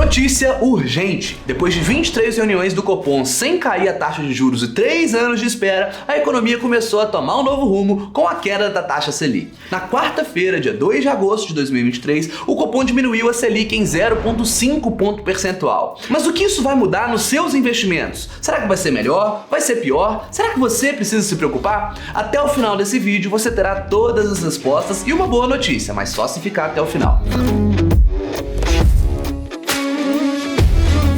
Notícia urgente! Depois de 23 reuniões do Copom sem cair a taxa de juros e 3 anos de espera, a economia começou a tomar um novo rumo com a queda da taxa Selic. Na quarta-feira, dia 2 de agosto de 2023, o Copom diminuiu a Selic em 0,5 ponto percentual. Mas o que isso vai mudar nos seus investimentos? Será que vai ser melhor? Vai ser pior? Será que você precisa se preocupar? Até o final desse vídeo você terá todas as respostas e uma boa notícia, mas só se ficar até o final.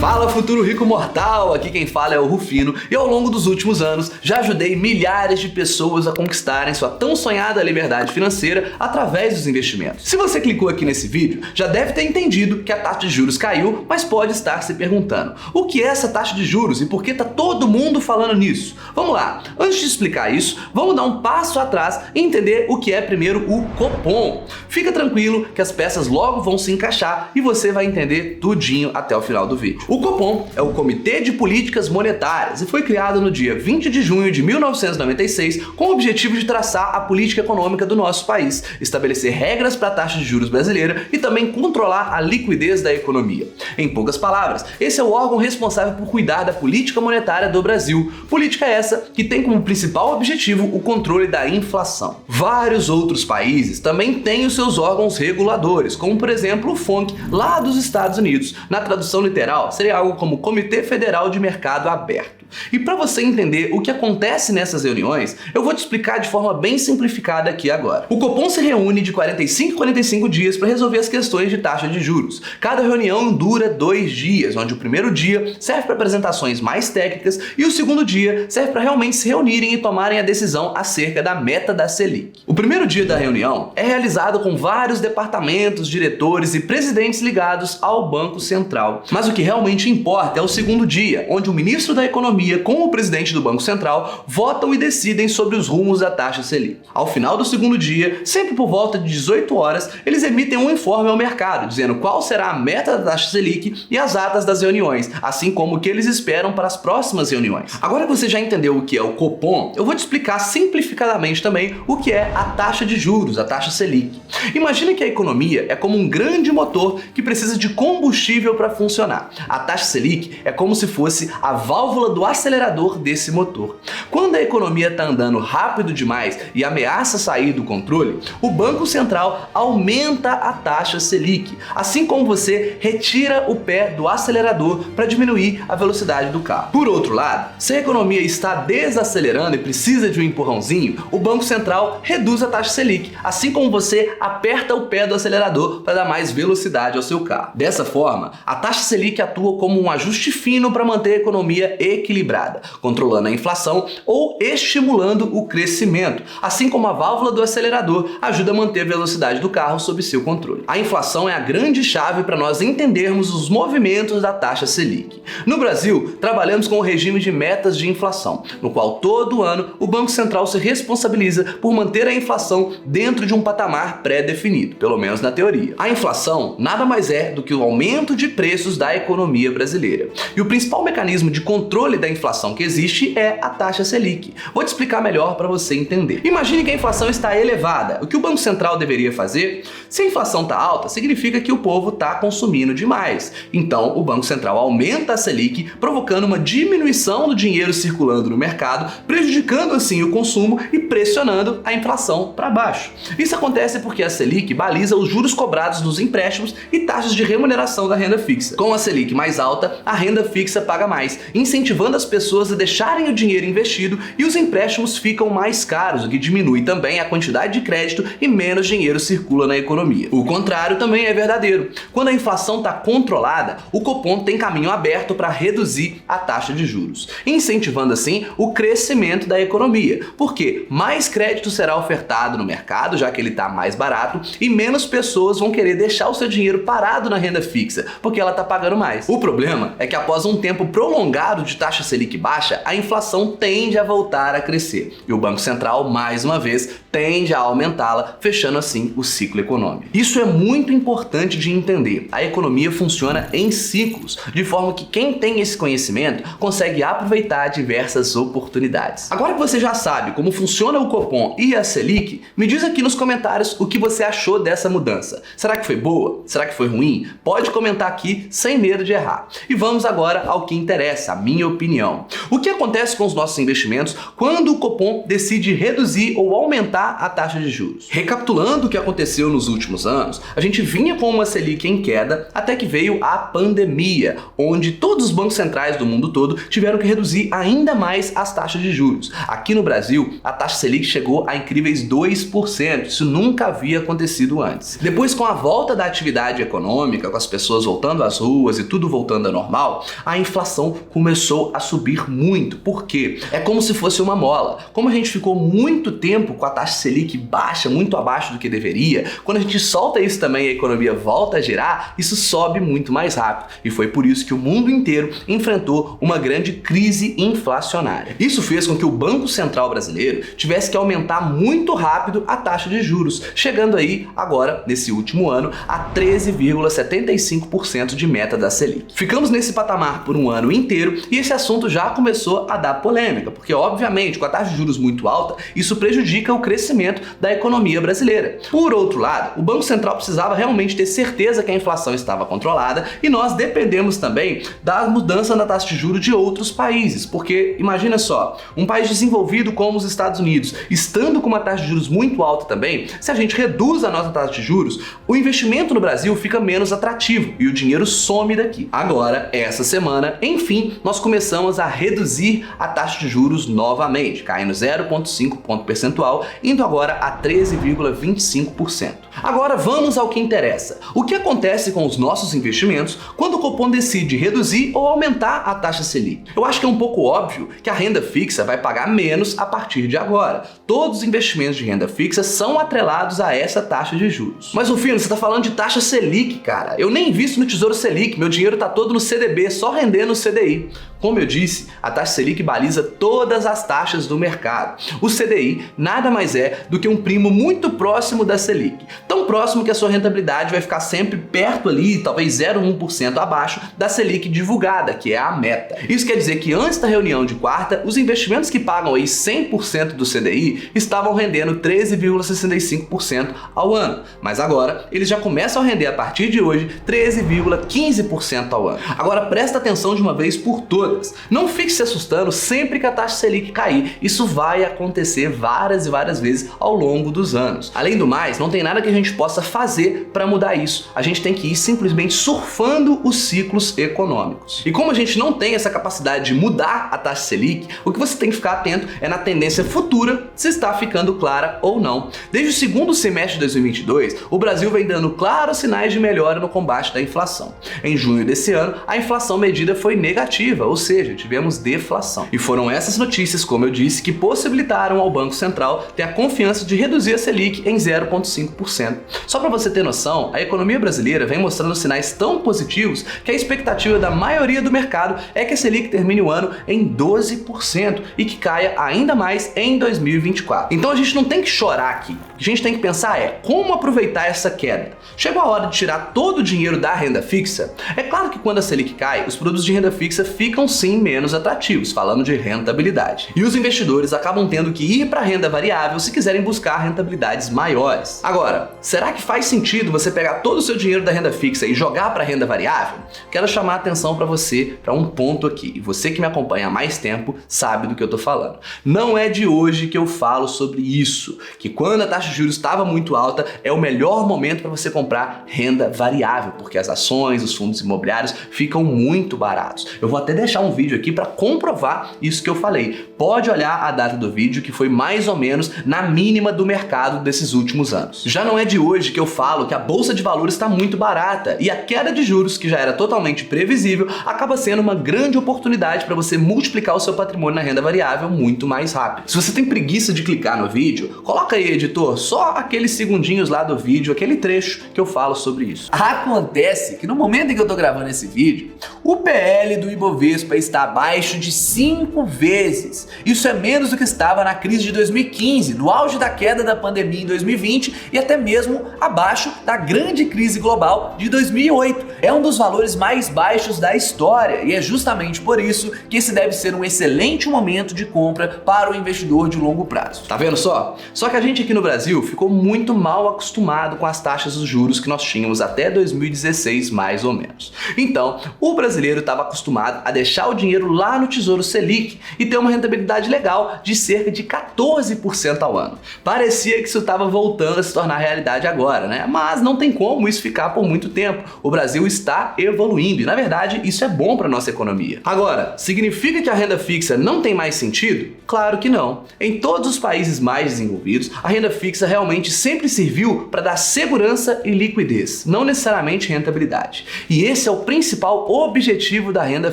Fala, futuro rico mortal! Aqui quem fala é o Rufino e ao longo dos últimos anos já ajudei milhares de pessoas a conquistarem sua tão sonhada liberdade financeira através dos investimentos. Se você clicou aqui nesse vídeo, já deve ter entendido que a taxa de juros caiu, mas pode estar se perguntando: o que é essa taxa de juros e por que tá todo mundo falando nisso? Vamos lá! Antes de explicar isso, vamos dar um passo atrás e entender o que é primeiro o Copom. Fica tranquilo que as peças logo vão se encaixar e você vai entender tudinho até o final do vídeo. O Copom é o Comitê de Políticas Monetárias e foi criado no dia 20 de junho de 1996 com o objetivo de traçar a política econômica do nosso país, estabelecer regras para a taxa de juros brasileira e também controlar a liquidez da economia. Em poucas palavras, esse é o órgão responsável por cuidar da política monetária do Brasil, política essa que tem como principal objetivo o controle da inflação. Vários outros países também têm os seus órgãos reguladores, como por exemplo o FONC, lá dos Estados Unidos. Na tradução literal, seria algo como Comitê Federal de Mercado Aberto. E para você entender o que acontece nessas reuniões, eu vou te explicar de forma bem simplificada aqui agora. O Copom se reúne de 45 em 45 dias para resolver as questões de taxa de juros. Cada reunião dura 2 dias, onde o primeiro dia serve para apresentações mais técnicas e o segundo dia serve para realmente se reunirem e tomarem a decisão acerca da meta da Selic. O primeiro dia da reunião é realizado com vários departamentos, diretores e presidentes ligados ao Banco Central. Mas o que realmente importa é o segundo dia, onde o ministro da Economia com o presidente do Banco Central votam e decidem sobre os rumos da taxa Selic. Ao final do segundo dia, sempre por volta de 18 horas, eles emitem um informe ao mercado, dizendo qual será a meta da taxa Selic e as datas das reuniões, assim como o que eles esperam para as próximas reuniões. Agora que você já entendeu o que é o Copom, eu vou te explicar simplificadamente também o que é a taxa de juros, a taxa Selic. Imagine que a economia é como um grande motor que precisa de combustível para funcionar. A taxa Selic é como se fosse a válvula do acelerador desse motor. Quando a economia está andando rápido demais e ameaça sair do controle, o Banco Central aumenta a taxa Selic, assim como você retira o pé do acelerador para diminuir a velocidade do carro. Por outro lado, se a economia está desacelerando e precisa de um empurrãozinho, o Banco Central reduz a taxa Selic, assim como você aperta o pé do acelerador para dar mais velocidade ao seu carro. Dessa forma, a taxa Selic atua como um ajuste fino para manter a economia equilibrada, controlando a inflação ou estimulando o crescimento, assim como a válvula do acelerador ajuda a manter a velocidade do carro sob seu controle. A inflação é a grande chave para nós entendermos os movimentos da taxa Selic. No Brasil, trabalhamos com o regime de metas de inflação, no qual todo ano o Banco Central se responsabiliza por manter a inflação dentro de um patamar pré-definido, pelo menos na teoria. A inflação nada mais é do que o aumento de preços da economia brasileira. E o principal mecanismo de controle da inflação que existe é a taxa Selic. Vou te explicar melhor para você entender. Imagine que a inflação está elevada. O que o Banco Central deveria fazer? Se a inflação está alta, significa que o povo está consumindo demais. Então, o Banco Central aumenta a Selic, provocando uma diminuição do dinheiro circulando no mercado, prejudicando assim o consumo e pressionando a inflação para baixo. Isso acontece porque a Selic baliza os juros cobrados nos empréstimos e taxas de remuneração da renda fixa. Com a Selic mais alta, a renda fixa paga mais, incentivando as pessoas a deixarem o dinheiro investido e os empréstimos ficam mais caros, o que diminui também a quantidade de crédito e menos dinheiro circula na economia. O contrário também é verdadeiro. Quando a inflação está controlada, o Copom tem caminho aberto para reduzir a taxa de juros, incentivando assim o crescimento da economia, porque mais crédito será ofertado no mercado, já que ele está mais barato, e menos pessoas vão querer deixar o seu dinheiro parado na renda fixa, porque ela está pagando mais. O problema é que após um tempo prolongado de taxa Selic baixa, a inflação tende a voltar a crescer e o Banco Central, mais uma vez, tende a aumentá-la, fechando assim o ciclo econômico. Isso é muito importante de entender. A economia funciona em ciclos, de forma que quem tem esse conhecimento consegue aproveitar diversas oportunidades. Agora que você já sabe como funciona o Copom e a Selic, me diz aqui nos comentários o que você achou dessa mudança. Será que foi boa? Será que foi ruim? Pode comentar aqui sem medo de errar. E vamos agora ao que interessa, a minha opinião. O que acontece com os nossos investimentos quando o Copom decide reduzir ou aumentar a taxa de juros? Recapitulando o que aconteceu nos últimos anos, a gente vinha com uma Selic em queda até que veio a pandemia, onde todos os bancos centrais do mundo todo tiveram que reduzir ainda mais as taxas de juros. Aqui no Brasil, a taxa Selic chegou a incríveis 2%, isso nunca havia acontecido antes. Depois, com a volta da atividade econômica, com as pessoas voltando às ruas e tudo voltando ao normal, a inflação começou a subir muito. Por quê? É como se fosse uma mola. Como a gente ficou muito tempo com a taxa Selic baixa, muito abaixo do que deveria, quando a gente solta isso também e a economia volta a girar, isso sobe muito mais rápido. E foi por isso que o mundo inteiro enfrentou uma grande crise inflacionária. Isso fez com que o Banco Central brasileiro tivesse que aumentar muito rápido a taxa de juros, chegando aí agora, nesse último ano, a 13,75% de meta da Selic. Ficamos nesse patamar por um ano inteiro e esse assunto já começou a dar polêmica, porque obviamente com a taxa de juros muito alta, isso prejudica o crescimento da economia brasileira. Por outro lado, o Banco Central precisava realmente ter certeza que a inflação estava controlada e nós dependemos também da mudança na taxa de juros de outros países, porque imagina só, um país desenvolvido como os Estados Unidos, estando com uma taxa de juros muito alta também, se a gente reduz a nossa taxa de juros, o investimento no Brasil fica menos atrativo e o dinheiro some daqui. Agora, essa semana, enfim, nós começamos a reduzir a taxa de juros novamente, caindo 0,5 ponto percentual, indo agora a 13,25%. Agora vamos ao que interessa. O que acontece com os nossos investimentos quando o Copom decide reduzir ou aumentar a taxa Selic? Eu acho que é um pouco óbvio que a renda fixa vai pagar menos a partir de agora. Todos os investimentos de renda fixa são atrelados a essa taxa de juros. Mas, Rufino, você está falando de taxa Selic, cara. Eu nem invisto no Tesouro Selic, meu dinheiro está todo no CDB, só rendendo no CDI. Como eu disse, a taxa Selic baliza todas as taxas do mercado. O CDI nada mais é do que um primo muito próximo da Selic. Tão próximo que a sua rentabilidade vai ficar sempre perto ali, talvez 0,1% abaixo da Selic divulgada, que é a meta. Isso quer dizer que antes da reunião de quarta, os investimentos que pagam aí 100% do CDI estavam rendendo 13,65% ao ano. Mas agora, eles já começam a render a partir de hoje 13,15% ao ano. Agora presta atenção de uma vez por todas. Não fique se assustando sempre que a taxa Selic cair. Isso vai acontecer várias e várias vezes ao longo dos anos. Além do mais, não tem nada que a gente possa fazer para mudar isso. A gente tem que ir simplesmente surfando os ciclos econômicos. E como a gente não tem essa capacidade de mudar a taxa Selic, o que você tem que ficar atento é na tendência futura, se está ficando clara ou não. Desde o segundo semestre de 2022, o Brasil vem dando claros sinais de melhora no combate da inflação. Em junho desse ano, a inflação medida foi negativa, ou seja, tivemos deflação. E foram essas notícias, como eu disse, que possibilitaram ao Banco Central ter a confiança de reduzir a Selic em 0,5%. Só para você ter noção, a economia brasileira vem mostrando sinais tão positivos que a expectativa da maioria do mercado é que a Selic termine o ano em 12% e que caia ainda mais em 2024. Então a gente não tem que chorar aqui. O que a gente tem que pensar é como aproveitar essa queda. Chegou a hora de tirar todo o dinheiro da renda fixa? É claro que quando a Selic cai, os produtos de renda fixa ficam sim menos atrativos, falando de rentabilidade. E os investidores acabam tendo que ir para a renda variável se quiserem buscar rentabilidades maiores. Agora, será que faz sentido você pegar todo o seu dinheiro da renda fixa e jogar para a renda variável? Quero chamar a atenção para você para um ponto aqui. E você que me acompanha há mais tempo sabe do que eu tô falando. Não é de hoje que eu falo sobre isso, que quando a taxa de juros estava muito alta, é o melhor momento para você comprar renda variável, porque as ações, os fundos imobiliários ficam muito baratos. Eu vou até deixar um vídeo aqui para comprovar isso que eu falei. Pode olhar a data do vídeo, que foi mais ou menos na mínima do mercado desses últimos anos. Já não é de hoje que eu falo que a bolsa de valores está muito barata e a queda de juros, que já era totalmente previsível, acaba sendo uma grande oportunidade para você multiplicar o seu patrimônio na renda variável muito mais rápido. Se você tem preguiça de clicar no vídeo, coloca aí, editor, só aqueles segundinhos lá do vídeo, aquele trecho que eu falo sobre isso. Acontece que no momento em que eu tô gravando grava nesse vídeo, o PL do Ibovespa está abaixo de 5 vezes. Isso é menos do que estava na crise de 2015, no auge da queda da pandemia em 2020 e até mesmo abaixo da grande crise global de 2008. É um dos valores mais baixos da história e é justamente por isso que esse deve ser um excelente momento de compra para o investidor de longo prazo. Tá vendo só? Só que a gente aqui no Brasil ficou muito mal acostumado com as taxas dos juros que nós tínhamos até 2016, mais ou menos. Então, o brasileiro estava acostumado a deixar o dinheiro lá no Tesouro Selic e ter uma rentabilidade legal de cerca de 14% ao ano. Parecia que isso estava voltando a se tornar realidade agora, né? Mas não tem como isso ficar por muito tempo. O Brasil está evoluindo e, na verdade, isso é bom para nossa economia. Agora, significa que a renda fixa não tem mais sentido? Claro que não. Em todos os países mais desenvolvidos, a renda fixa realmente sempre serviu para dar segurança e liquidez, não necessariamente rentabilidade. E esse é o principal objetivo da renda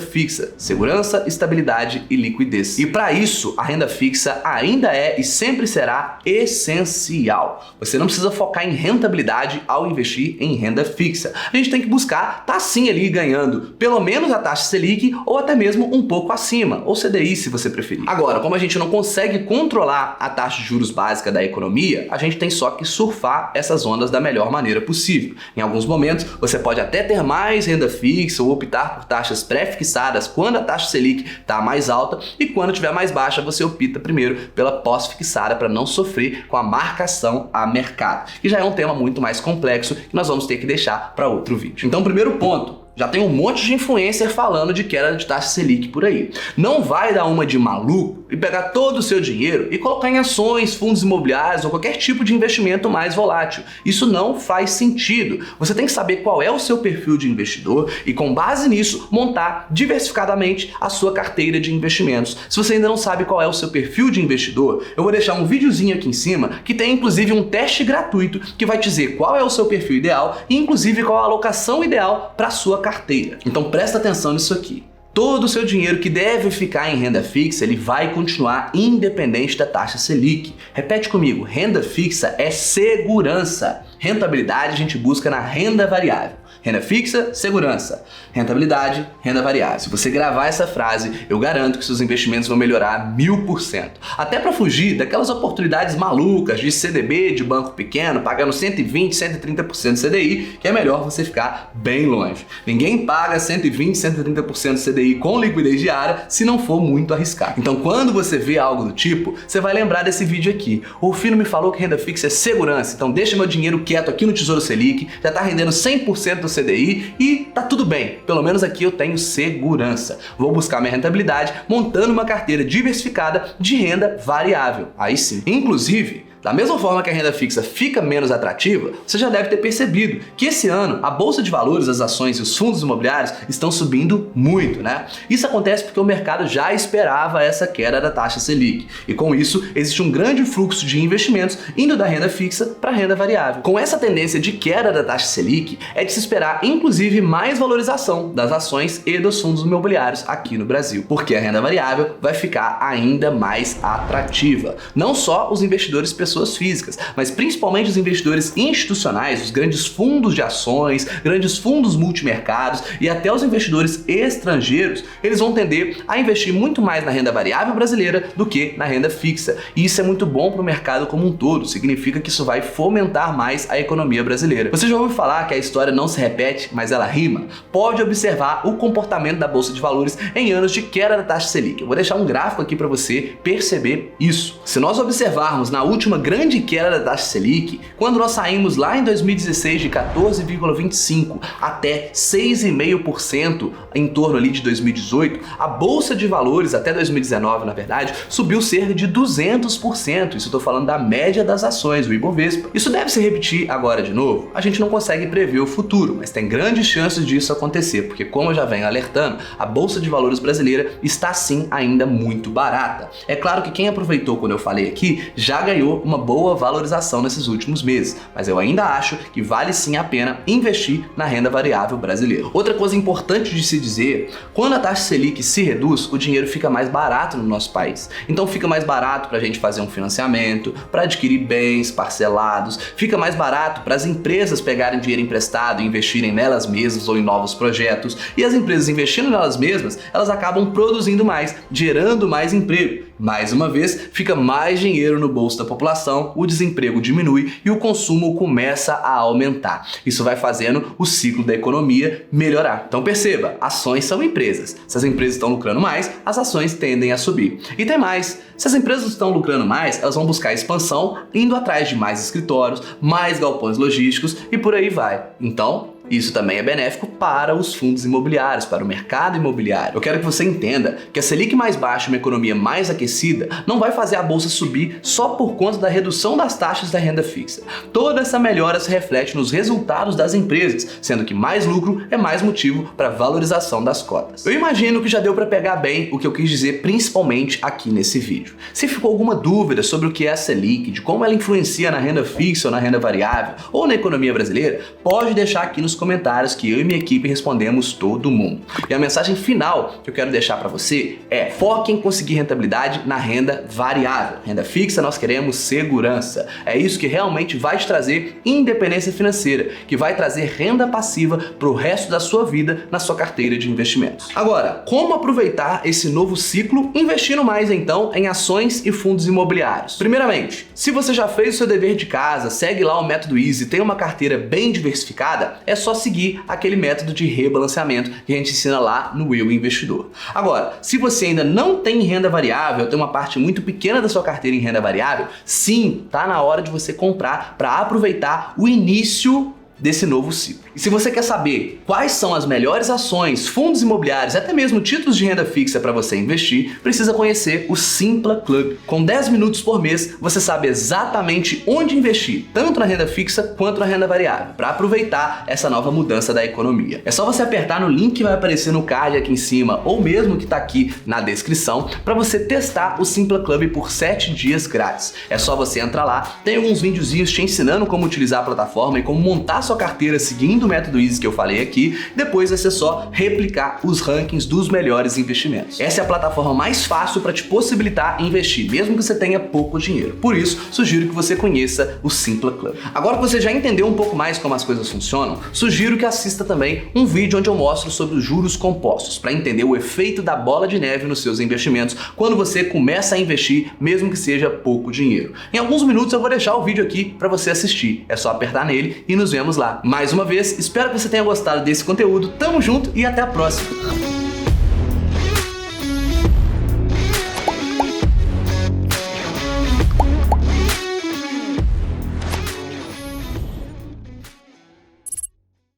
fixa: segurança, estabilidade e liquidez. E para isso, a renda fixa ainda é e sempre será essencial. Você não precisa focar em rentabilidade ao investir em renda fixa. A gente tem que buscar estar sim ali ganhando pelo menos a taxa Selic ou até mesmo um pouco acima, ou CDI se você preferir. Agora, como a gente não consegue controlar a taxa de juros básica da economia, a gente tem só que surfar essas ondas da melhor maneira possível. Em alguns momentos, você pode até ter mais renda fixa ou optar por taxas pré-fixadas quando a taxa Selic está mais alta, e quando estiver mais baixa, você opta primeiro pela pós-fixada para não sofrer com a marcação a mercado, que já é um tema muito mais complexo que nós vamos ter que deixar para outro vídeo. Então, primeiro ponto: já tem um monte de influencer falando de queda de taxa Selic por aí. Não vai dar uma de maluco e pegar todo o seu dinheiro e colocar em ações, fundos imobiliários ou qualquer tipo de investimento mais volátil. Isso não faz sentido. Você tem que saber qual é o seu perfil de investidor e, com base nisso, montar diversificadamente a sua carteira de investimentos. Se você ainda não sabe qual é o seu perfil de investidor, eu vou deixar um videozinho aqui em cima que tem inclusive um teste gratuito que vai te dizer qual é o seu perfil ideal e inclusive qual a alocação ideal para a sua carteira. Então presta atenção nisso aqui. Todo o seu dinheiro que deve ficar em renda fixa, ele vai continuar independente da taxa Selic. Repete comigo: renda fixa é segurança. Rentabilidade a gente busca na renda variável. Renda fixa, segurança. Rentabilidade, renda variável. Se você gravar essa frase, eu garanto que seus investimentos vão melhorar 1000%. Até para fugir daquelas oportunidades malucas de CDB de banco pequeno, pagando 120, 130% de CDI, que é melhor você ficar bem longe. Ninguém paga 120, 130% de CDI com liquidez diária se não for muito arriscado. Então, quando você vê algo do tipo, você vai lembrar desse vídeo aqui. O Rufino me falou que renda fixa é segurança, então deixa meu dinheiro quieto aqui no Tesouro Selic, já tá rendendo 100% do CDI e tá tudo bem. Pelo menos aqui eu tenho segurança. Vou buscar minha rentabilidade montando uma carteira diversificada de renda variável. Aí sim. Inclusive, da mesma forma que a renda fixa fica menos atrativa, você já deve ter percebido que esse ano a bolsa de valores, as ações e os fundos imobiliários estão subindo muito, né? Isso acontece porque o mercado já esperava essa queda da taxa Selic e, com isso, existe um grande fluxo de investimentos indo da renda fixa para a renda variável. Com essa tendência de queda da taxa Selic, é de se esperar inclusive mais valorização das ações e dos fundos imobiliários aqui no Brasil, porque a renda variável vai ficar ainda mais atrativa. Não só os investidores pessoas físicas, mas principalmente os investidores institucionais, os grandes fundos de ações, grandes fundos multimercados e até os investidores estrangeiros, eles vão tender a investir muito mais na renda variável brasileira do que na renda fixa. E isso é muito bom para o mercado como um todo, significa que isso vai fomentar mais a economia brasileira. Você já ouviu falar que a história não se repete, mas ela rima? Pode observar o comportamento da Bolsa de Valores em anos de queda da taxa Selic. Eu vou deixar um gráfico aqui para você perceber isso. Se nós observarmos na última grande queda da taxa Selic, quando nós saímos lá em 2016 de 14,25 até 6,5% em torno ali de 2018, a Bolsa de Valores até 2019, na verdade, subiu cerca de 200%. Isso eu tô falando da média das ações, o Ibovespa. Isso deve se repetir agora de novo? A gente não consegue prever o futuro, mas tem grandes chances disso acontecer, porque, como eu já venho alertando, a Bolsa de Valores brasileira está sim ainda muito barata. É claro que quem aproveitou quando eu falei aqui já ganhou uma boa valorização nesses últimos meses, mas eu ainda acho que vale sim a pena investir na renda variável brasileira. Outra coisa importante de se dizer, quando a taxa Selic se reduz, o dinheiro fica mais barato no nosso país. Então fica mais barato para a gente fazer um financiamento, para adquirir bens parcelados, fica mais barato para as empresas pegarem dinheiro emprestado e investirem nelas mesmas ou em novos projetos, e as empresas investindo nelas mesmas, elas acabam produzindo mais, gerando mais emprego. Mais uma vez, fica mais dinheiro no bolso da população, o desemprego diminui e o consumo começa a aumentar. Isso vai fazendo o ciclo da economia melhorar. Então perceba, ações são empresas. Se as empresas estão lucrando mais, as ações tendem a subir. E tem mais, se as empresas estão lucrando mais, elas vão buscar expansão, indo atrás de mais escritórios, mais galpões logísticos e por aí vai. Então, isso também é benéfico para os fundos imobiliários, para o mercado imobiliário. Eu quero que você entenda que a Selic mais baixa e uma economia mais aquecida não vai fazer a bolsa subir só por conta da redução das taxas da renda fixa. Toda essa melhora se reflete nos resultados das empresas, sendo que mais lucro é mais motivo para valorização das cotas. Eu imagino que já deu para pegar bem o que eu quis dizer principalmente aqui nesse vídeo. Se ficou alguma dúvida sobre o que é a Selic, de como ela influencia na renda fixa ou na renda variável, ou na economia brasileira, pode deixar aqui nos comentários que eu e minha equipe respondemos todo mundo. E a mensagem final que eu quero deixar para você é: foque em conseguir rentabilidade na renda variável. Renda fixa nós queremos segurança. É isso que realmente vai te trazer independência financeira, que vai trazer renda passiva para o resto da sua vida na sua carteira de investimentos. Agora, como aproveitar esse novo ciclo investindo mais então em ações e fundos imobiliários? Primeiramente, se você já fez o seu dever de casa, segue lá o método Easy, tem uma carteira bem diversificada, é só seguir aquele método de rebalanceamento que a gente ensina lá no Eu Investidor. Agora, se você ainda não tem renda variável, tem uma parte muito pequena da sua carteira em renda variável, sim, tá na hora de você comprar para aproveitar o início desse novo ciclo. E se você quer saber quais são as melhores ações, fundos imobiliários, até mesmo títulos de renda fixa para você investir, precisa conhecer o Simpla Club. Com 10 minutos por mês, você sabe exatamente onde investir, tanto na renda fixa quanto na renda variável, para aproveitar essa nova mudança da economia. É só você apertar no link que vai aparecer no card aqui em cima, ou mesmo que está aqui na descrição, para você testar o Simpla Club por 7 dias grátis. É só você entrar lá, tem alguns videozinhos te ensinando como utilizar a plataforma e como montar sua carteira seguindo o método Easy que eu falei aqui, depois vai ser só replicar os rankings dos melhores investimentos. Essa é a plataforma mais fácil para te possibilitar investir, mesmo que você tenha pouco dinheiro. Por isso, sugiro que você conheça o Simpla Club. Agora que você já entendeu um pouco mais como as coisas funcionam, sugiro que assista também um vídeo onde eu mostro sobre os juros compostos, para entender o efeito da bola de neve nos seus investimentos quando você começa a investir, mesmo que seja pouco dinheiro. Em alguns minutos eu vou deixar o vídeo aqui para você assistir. É só apertar nele e nos vemos lá. Mais uma vez, espero que você tenha gostado desse conteúdo. Tamo junto e até a próxima!